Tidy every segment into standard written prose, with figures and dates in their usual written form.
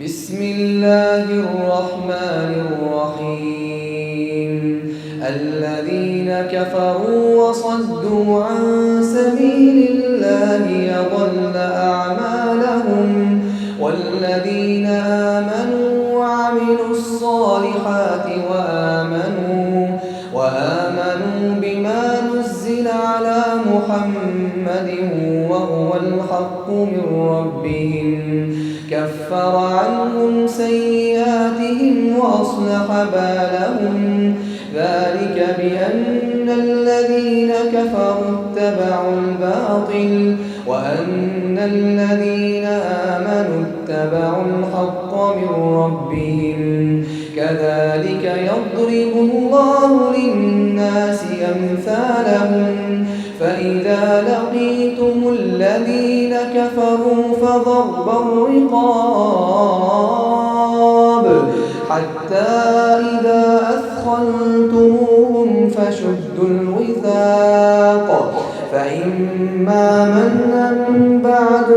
بسم الله الرحمن الرحيم الذين كفروا وصدوا عن سبيل الله يضل أعمالهم والذين آمنوا وعملوا الصالحات وآمنوا بما نزل على محمد وهو الحق من ربهم كفر عنهم سيئاتهم وأصلح بالهم ذلك بأن الذين كفروا اتبعوا الباطل وأن الذين آمنوا اتبعوا الحق من ربهم كذلك يضرب الله للناس أمثالهم فإذا لقيتم الذين كفروا فضرب الرقاب حتى إذا أثخنتموهم فشدوا الوثاق فإما منا بعد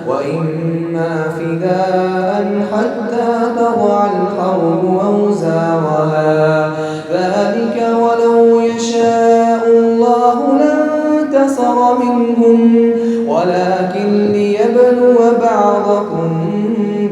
وإما فداء حتى تضع الحرب أوزارها ذلك ولو يشاء الله لانتصر منهم ولكن ليبلو بعضكم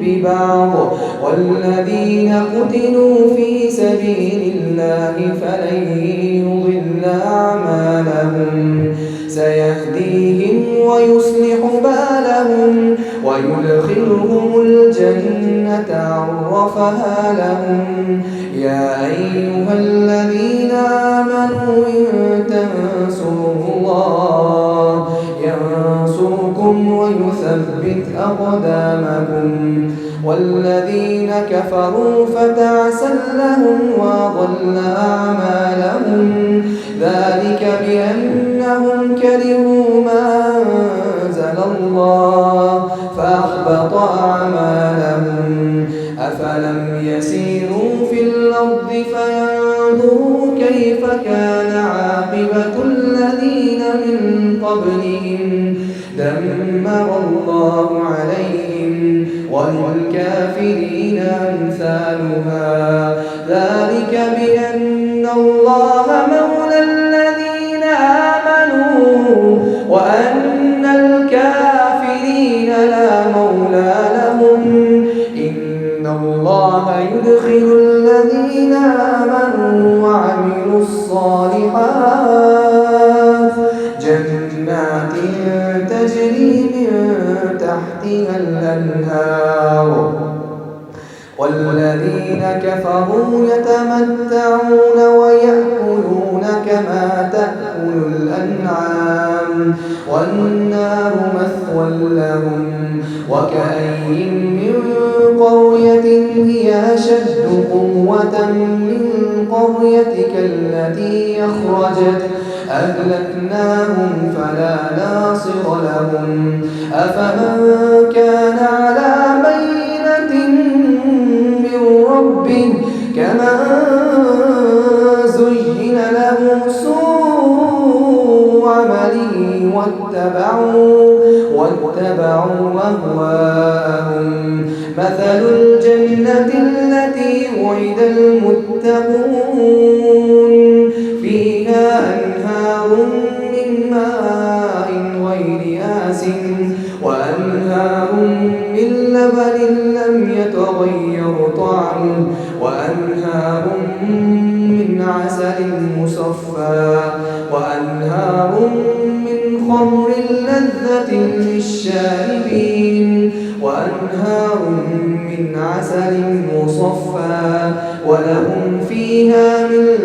ببعض والذين قتلوا في سبيل الله فلن يضل أعمالهم سيهديهم ويصلح بالهم ويدخلهم الجنة عرفها لهم يا أيها الذين آمنوا إن تنصروا الله ينصركم ويثبت أقدامكم والذين كفروا فتعسا لهم وأضل أعمالهم ذلك بأنهم كرهوا ما أنزل الله فأحبط أعمالهم أفلم يسيروا في الأرض فينظروا كيف كان عاقبة الذين من قبلهم دمر الله عليهم وللكافرين أمثالها ذلك بأن الله مولى الذين آمنوا وأن الكافرين لا مولى لهم إن الله يدخل الذين آمنوا وعملوا الصالحات جنات تجري من تحتها الأنهار والذين كفروا يتمتعون ويأكلون كما تأكل الأنعام والنار مثوى لهم وكأين من قرية هي أشد قوة من قريتك التي أخرجت أهلكناهم فلا ناصر لهم أفمن كان على بينة من ربه كمن زين له سوء عمله واتبعوا أهواءهم مثل الجنة التي وعد المتقون فيها أنهار من ماء غير آسن وأنهار من لبن لم يتغير طعمه وأنهار من عسل مصفى وأنهار من خمر لذة للشاربين وأنهار من عسل مصفى ولهم فيها من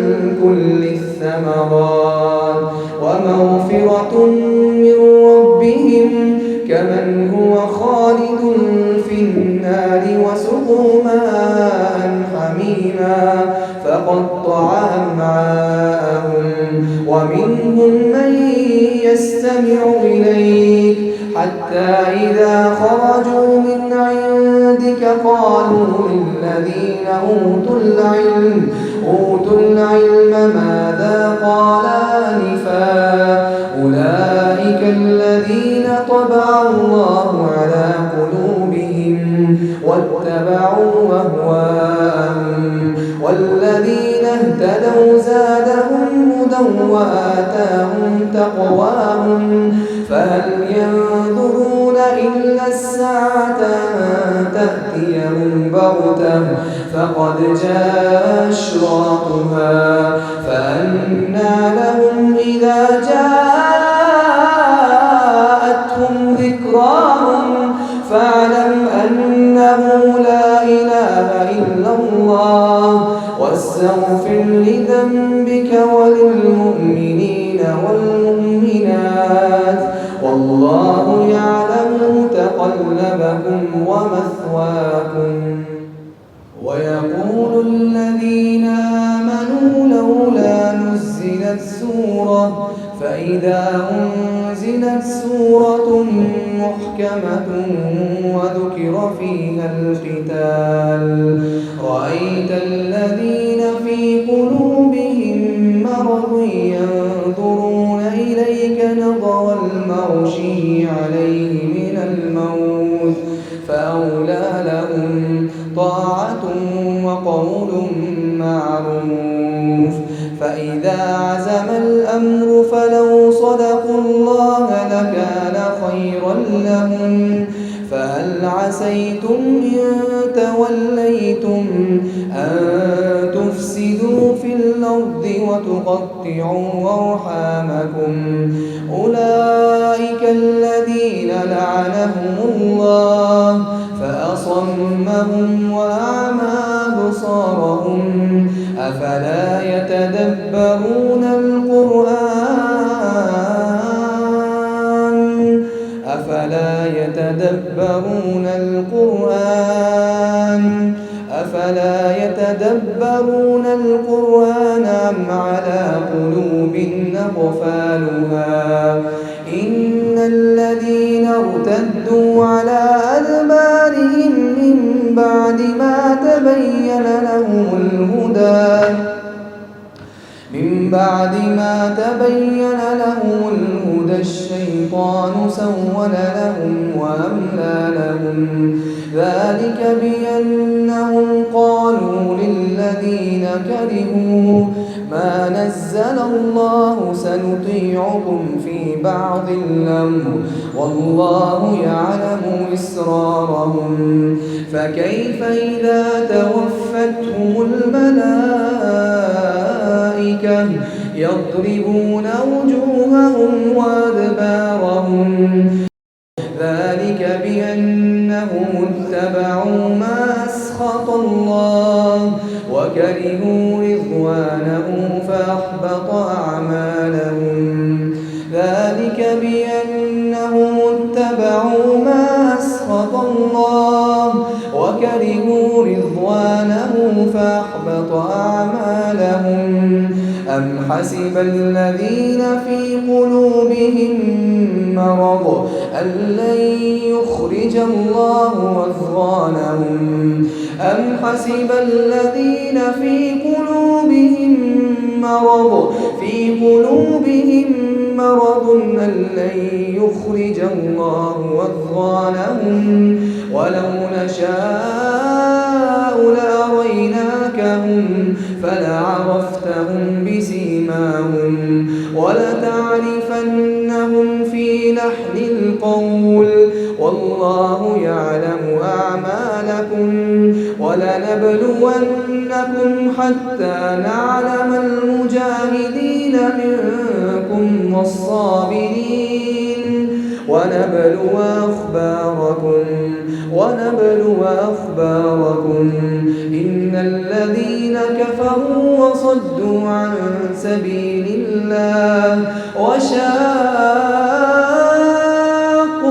كل الثمرات ومغفرة من ربهم كمن هو خالد في النار وسقوا ماء حميما فقطع أمعاءهم ومنهم من يستمع إليك حتى إذا خرجوا من عندك قالوا للذين أوتوا العلم ماذا قال آنفا أولئك الذين طبع الله على قلوبهم واتبعوا أهواءهم والذين اهتدوا زادهم هدى وآتاهم تقواهم فهل ينظرون إلا الساعة أن تأتيهم بغتة فقد جاء أشراطها فأنى لهم إذا جاءتهم ذكراهم فاعلم أنه لا إله إلا الله واستغفر لذنبك وللمؤمنين والمؤمنات والله يعلم متقلبكم ومثواكم. ويقول الذين آمنوا لولا نزلت سورة فإذا أنزلت سورة محكمة وذكر فيها القتال رأيت الذين في قلوبهم مرض ينظرون إليك نظر المغشي عليه من الموت فأولى لهم طاعة وقول معروف فإذا عزم الأمر فلو صدقوا الله لكان خيرا لهم فهل عسيتم إن توليتم أن تفسدوا في الأرض وتقطعوا أرحامكم أولئك الذين لعنهم الله فأصمهم وأعمى أبصارهم أفلا يتدبرون القرآن أم على قلوب أقفالها إن الذين ارتدوا على أدبارهم من بعد ما تبين لهم الهدى الشيطان سول لهم وأملى لهم ذلك بأنهم قالوا للذين كرهوا ما نزل الله سنطيعكم في بعض الأمر والله يعلم إسرارهم فكيف إذا توفتهم الملائكة يضربون وجوههم وأدبارهم ذلك بأنهم اتبعوا ما أسخط الله وكرهوا رضوانه فأحبط أعمالهم ذلك بأنهم اتبعوا ما أسخط الله وكرهوا رضوانه فأحبط أعمالهم أم حسب الذين في قلوبهم مرض أن لن يخرج الله أضغانهم أم حسب الذين في قلوبهم مرض أن لن يخرج الله أضغانهم ولو نشاء لأريناكهم فلعرفتهم بسيماهم ولتعرفنهم في لحن القول والله يعلم أعمالكم ولنبلونكم حتى نعلم المجاهدين منكم والصابرين ونبلو أخباركم إن الذين كفروا وصدوا عن سبيل الله وشاقوا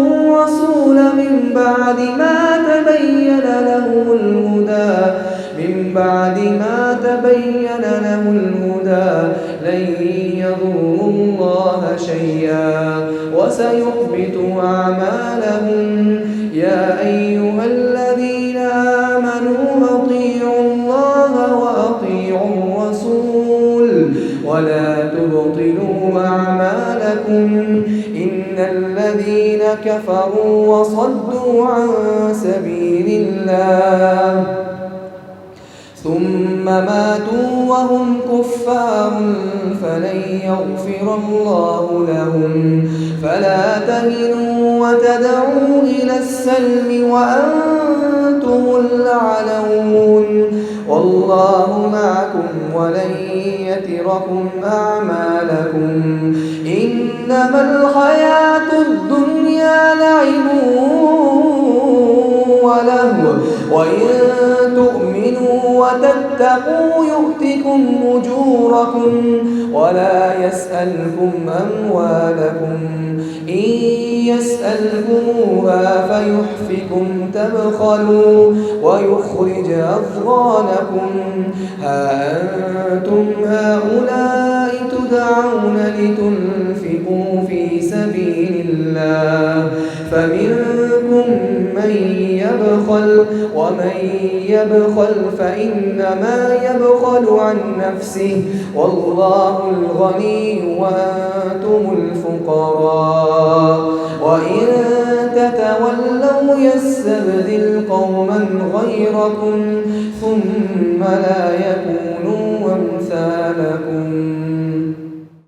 الرسول من بعد ما تبين له الهدى لن يضروا الله شيئا وسيحبط أعمالهم يا أيها الذين آمنوا أطيعوا الله وأطيعوا الرسول ولا تبطلوا أعمالكم إن الذين كفروا وصدوا عن سبيل الله الله ثم ماتوا وهم كفار فلن يغفر الله لهم فلا تهنوا وتدعوا إلى السلم وأنتم الأعلون والله معكم ولن يتركم أعمالكم إنما الحياة الدنيا لعب ولهو وإن تؤمنوا وتتقوا يؤتكم أجوركم ولا يسألكم أموالكم إن يسألكموها فيحفكم تبخلوا ويخرج أضغانكم ها أنتم هؤلاء تدعون لتنفقوا في سبيل الله فمنكم من يبخل ومن يبخل فإنما يبخل عن نفسه والله الغني وأنتم الفقراء وإن تتولوا يستبدل قوما غيركم ثم لا يكونوا أمثالكم